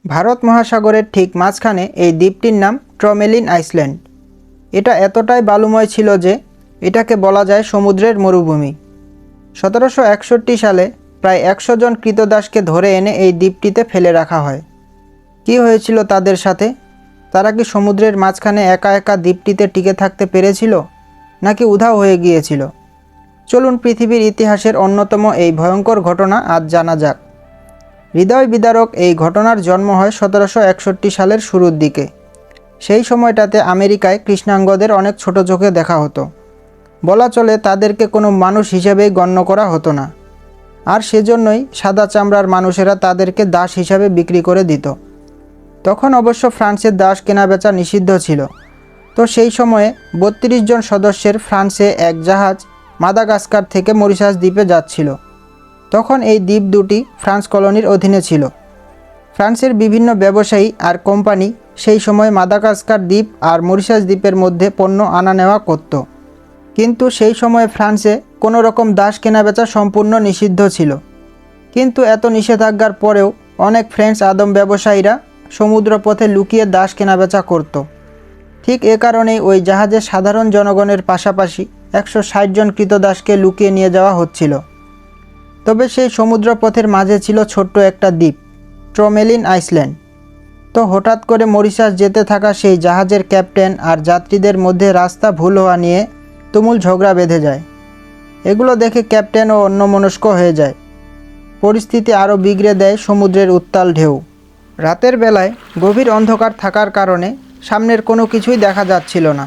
ভারত মহাসাগরের ঠিক মাঝখানে এই দ্বীপটির নাম ট্রমেলিন আইল্যান্ড। এটা এতটাই বালুময় ছিল যে এটাকে বলা যায় সমুদ্রের মরুভূমি। 1761 সালে প্রায় 100 জন ক্রীতদাসকে ধরে এনে এই দ্বীপটিতে ফেলে রাখা হয়। কি হয়েছিল তাদের সাথে? তারা কি সমুদ্রের মাঝখানে একা একা দ্বীপটিতে টিকে থাকতে পেরেছিল, নাকি উধাও হয়ে গিয়েছিল? চলুন পৃথিবীর ইতিহাসের অন্যতম এই ভয়ঙ্কর ঘটনা আজ জানা যাক। হৃদয় বিদারক এই ঘটনার জন্ম হয় 1761 সালের শুরুর দিকে। সেই সময়টাতে আমেরিকায় কৃষ্ণাঙ্গদের অনেক ছোট চোখে দেখা হতো। বলা চলে তাদেরকে কোনো মানুষ হিসেবেই গণ্য করা হতো না, আর সেজন্যই সাদা চামড়ার মানুষেরা তাদেরকে দাস হিসাবে বিক্রি করে দিত। তখন অবশ্য ফ্রান্সের দাস কেনাবেচা নিষিদ্ধ ছিল। তো সেই সময়ে 32 জন সদস্যের ফ্রান্সে এক জাহাজ মাদাগাস্কার থেকে মরিশাস দ্বীপে যাচ্ছিল। তখন এই দ্বীপ দুটি ফ্রান্স কলোনির অধীনে ছিল। ফ্রান্সের বিভিন্ন ব্যবসায়ী আর কোম্পানি সেই সময় মাদাগাস্কার দ্বীপ আর মরিশাস দ্বীপের মধ্যে পণ্য আনা নেওয়া করত। কিন্তু সেই সময়ে ফ্রান্সে কোনো রকম দাস কেনাবেচা সম্পূর্ণ নিষিদ্ধ ছিল। কিন্তু এত নিষেধাজ্ঞার পরেও অনেক ফ্রেঞ্চ আদম ব্যবসায়ীরা সমুদ্রপথে লুকিয়ে দাস কেনাবেচা করত। ঠিক এ কারণেই ওই জাহাজে সাধারণ জনগণের পাশাপাশি 160 জন ক্রীতদাসকে লুকিয়ে নিয়ে যাওয়া হচ্ছিল। তবে সেই সমুদ্রপথের মাঝে ছিল ছোট্ট একটা দ্বীপ, ট্রমেলিন আইল্যান্ড। তো হঠাৎ করে মরিশাস যেতে থাকা সেই জাহাজের ক্যাপ্টেন আর যাত্রীদের মধ্যে রাস্তা ভুল হওয়া নিয়ে তুমুল ঝগড়া বেঁধে যায়। এগুলো দেখে ক্যাপ্টেনও অন্যমনস্ক হয়ে যায়। পরিস্থিতি আরও বিগড়ে দেয় সমুদ্রের উত্তাল ঢেউ। রাতের বেলায় গভীর অন্ধকার থাকার কারণে সামনের কোনো কিছুই দেখা যাচ্ছিল না।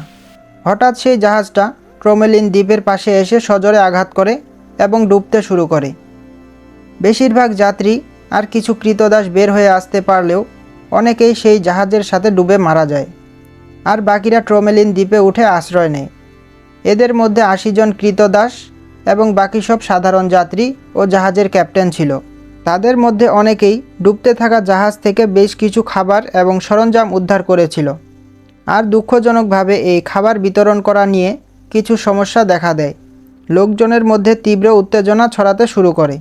হঠাৎ সেই জাহাজটা ট্রমেলিন দ্বীপের পাশে এসে সজোরে আঘাত করে এবং ডুবতে শুরু করে। বেশিরভাগ যাত্রী আর কিছু ক্রীতদাস বের হয়ে আসতে পারলেও অনেকেই সেই জাহাজের সাথে ডুবে মারা যায়, আর বাকিরা ট্রমেলিন দ্বীপে উঠে আশ্রয় নেয়। এদের মধ্যে 80 জন ক্রীতদাস এবং বাকি সব সাধারণ যাত্রী ও জাহাজের ক্যাপ্টেন ছিল। তাদের মধ্যে অনেকেই ডুবতে থাকা জাহাজ থেকে বেশ কিছু খাবার এবং সরঞ্জাম উদ্ধার করেছিল। আর দুঃখজনকভাবে এই খাবার বিতরণ করা নিয়ে কিছু সমস্যা দেখা দেয়। লোকজনের মধ্যে তীব্র উত্তেজনা ছড়াতে শুরু করে।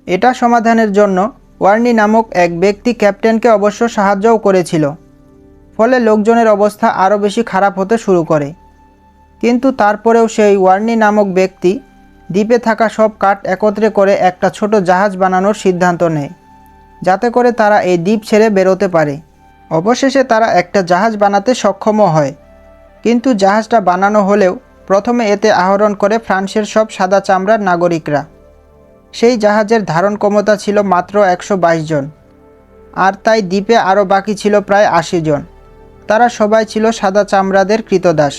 এটা সমাধানের জন্য ওয়ার্নি নামক এক ব্যক্তি ক্যাপ্টেনকে অবশ্য সাহায্যও করেছিল। ফলে লোকজনের অবস্থা আরও বেশি খারাপ হতে শুরু করে। কিন্তু তারপরেও সেই ওয়ার্নি নামক ব্যক্তি দ্বীপে থাকা সব কাঠ একত্রে করে একটা ছোট জাহাজ বানানোর সিদ্ধান্ত নেয়, যাতে করে তারা এই দ্বীপ ছেড়ে বেরোতে পারে। অবশেষে তারা একটা জাহাজ বানাতে সক্ষমও হয়। কিন্তু জাহাজটা বানানো হলেও প্রথমে এতে আহরণ করে ফ্রান্সের সব সাদা চামড়ার নাগরিকরা। সেই জাহাজের ধারণ ক্ষমতা ছিল মাত্র 122 জন, আর তাই দ্বীপে আরও বাকি ছিল প্রায় 80 জন। তারা সবাই ছিল সাদা চামড়াদের ক্রীতদাস।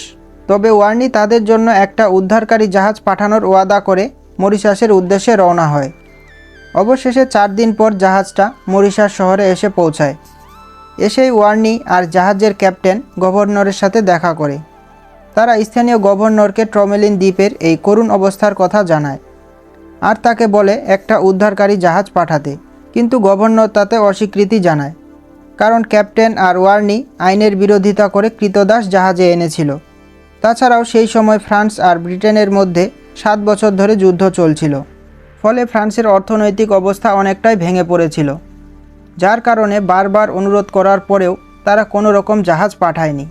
তবে ওয়ার্নি তাদের জন্য একটা উদ্ধারকারী জাহাজ পাঠানোর ওয়াদা করে মরিশাসের উদ্দেশ্যে রওনা হয়। অবশেষে 4 দিন পর জাহাজটা মরিশাস শহরে এসে পৌঁছায়। এসেই ওয়ার্নি আর জাহাজের ক্যাপ্টেন গভর্নরের সাথে দেখা করে। তারা স্থানীয় গভর্নরকে ট্রমেলিন দ্বীপের এই করুণ অবস্থার কথা জানায়, আর তাকে বলে একটা উদ্ধারকারী জাহাজ পাঠাতে। কিন্তু গভর্নর তাতে অস্বীকৃতি জানায়, কারণ ক্যাপ্টেন আর ওয়ার্নি আইনের বিরোধিতা করে ক্রীতদাস জাহাজে এনেছিল। তাছাড়াও সেই সময় ফ্রান্স আর ব্রিটেনের মধ্যে 7 বছর ধরে যুদ্ধ চলছিল। ফলে ফ্রান্সের অর্থনৈতিক অবস্থা অনেকটাই ভেঙে পড়েছিল, যার কারণে বারবার অনুরোধ করার পরেও তারা কোনো রকম জাহাজ পাঠায়নি।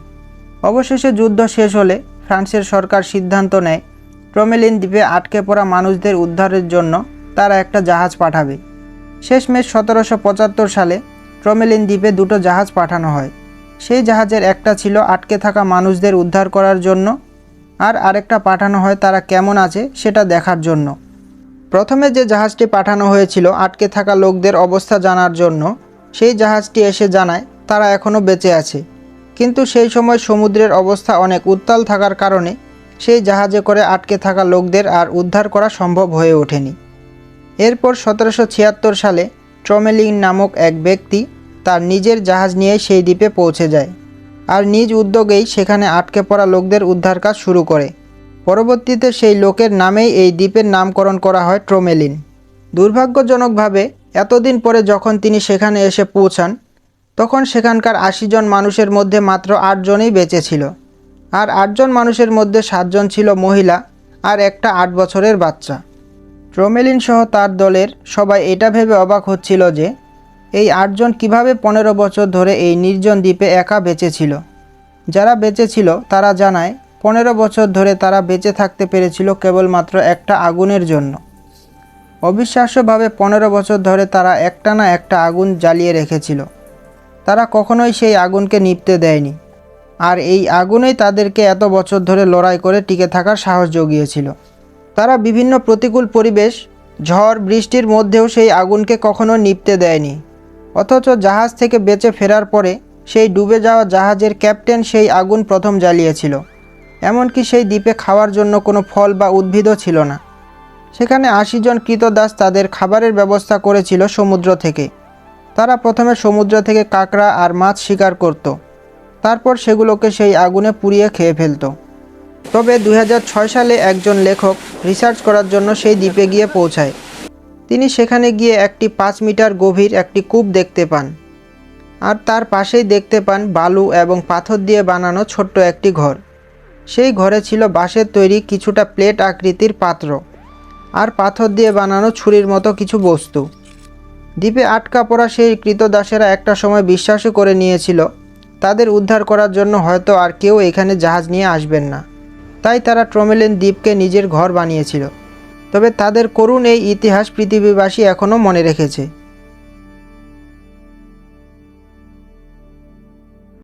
অবশেষে যুদ্ধ শেষ হলে ফ্রান্সের সরকার সিদ্ধান্ত নেয় ট্রমেলিন দ্বীপে আটকে পড়া মানুষদের উদ্ধারের জন্য তারা একটা জাহাজ পাঠাবে। শেষমেশ 1775 সালে ট্রমেলিন দ্বীপে 2টো জাহাজ পাঠানো হয়। সেই জাহাজের একটা ছিল আটকে থাকা মানুষদের উদ্ধার করার জন্য, আর আরেকটা পাঠানো হয় তারা কেমন আছে সেটা দেখার জন্য। প্রথমে যে জাহাজটি পাঠানো হয়েছিল আটকে থাকা লোকদের অবস্থা জানার জন্য, সেই জাহাজটি এসে জানায় তারা এখনও বেঁচে আছে। কিন্তু সেই সময় সমুদ্রের অবস্থা অনেক উত্তাল থাকার কারণে সেই জাহাজে করে আটকে থাকা লোকদের আর উদ্ধার করা সম্ভব হয়ে ওঠেনি। এরপর 1776 সালে ট্রমেলিন নামক এক ব্যক্তি তার নিজের জাহাজ নিয়ে সেই দ্বীপে পৌঁছে যায়, আর নিজ উদ্যোগেই সেখানে আটকে পড়া লোকদের উদ্ধার কাজ শুরু করে। পরবর্তীতে সেই লোকের নামেই এই দ্বীপের নামকরণ করা হয় ট্রমেলিন। দুর্ভাগ্যজনকভাবে এতদিন পরে যখন তিনি সেখানে এসে পৌঁছান, তখন সেখানকার 80 জন মানুষের মধ্যে মাত্র 8 জনই বেঁচে ছিল। আর 8 জন মানুষের মধ্যে 7 জন ছিল মহিলা আর একটা 8 বছরের বাচ্চা। ট্রমেলিন সহ তার দলের সবাই এটা ভেবে অবাক হচ্ছিল যে এই 8 জন কীভাবে 15 বছর ধরে এই নির্জন দ্বীপে একা বেঁচে ছিল? যারা বেঁচে ছিল তারা জানায় 15 বছর ধরে তারা বেঁচে থাকতে পেরেছিল কেবলমাত্র একটা আগুনের জন্য। অবিশ্বাস্যভাবে 15 বছর ধরে তারা একটানা একটা আগুন জ্বালিয়ে রেখেছিল। তারা কখনোই সেই আগুনকে নিভতে দেয়নি। আর এই আগুনই তাদেরকে এত বছর ধরে লড়াই করে টিকে থাকার সাহস জুগিয়েছিল। তারা বিভিন্ন প্রতিকূল পরিবেশ, ঝড় বৃষ্টির মধ্যেও সেই আগুনকে কখনো নিভতে দেয়নি। অথচ জাহাজ থেকে বেঁচে ফেরার পরে সেই ডুবে যাওয়া জাহাজের ক্যাপ্টেন সেই আগুন প্রথম জ্বালিয়েছিল। এমনকি সেই দ্বীপে খাওয়ার জন্য কোনো ফল বা উদ্ভিদও ছিল না। সেখানে 80 জন কৃতদাস তাদের খাবারের ব্যবস্থা করেছিল সমুদ্র থেকে। তারা প্রথমে সমুদ্র থেকে কাঁকড়া আর মাছ শিকার করত, তারপর সেগুলোকে সেই আগুনে পুড়িয়ে খেয়ে ফেলত। তবে 2006 সালে একজন লেখক রিসার্চ করার জন্য সেই দ্বীপে গিয়ে পৌঁছায়। তিনি সেখানে গিয়ে একটি 5 মিটার গভীর একটি কূপ দেখতে পান, আর তার পাশেই দেখতে পান বালু এবং পাথর দিয়ে বানানো ছোট্ট একটি ঘর। সেই ঘরে ছিল বাঁশের তৈরি কিছুটা প্লেট আকৃতির পাত্র আর পাথর দিয়ে বানানো ছুরির মতো কিছু বস্তু। দ্বীপে আটকা পড়া সেই কৃতদাসেরা একটা সময় বিশ্বাসও করে নিয়েছিল তাদের উদ্ধার করার জন্য হয়তো আর কেউ এখানে জাহাজ নিয়ে আসবেন না। তাই তারা ট্রমেলিন দ্বীপকে নিজের ঘর বানিয়েছিল। তবে তাদের করুণ এই ইতিহাস পৃথিবীবাসী এখনও মনে রেখেছে।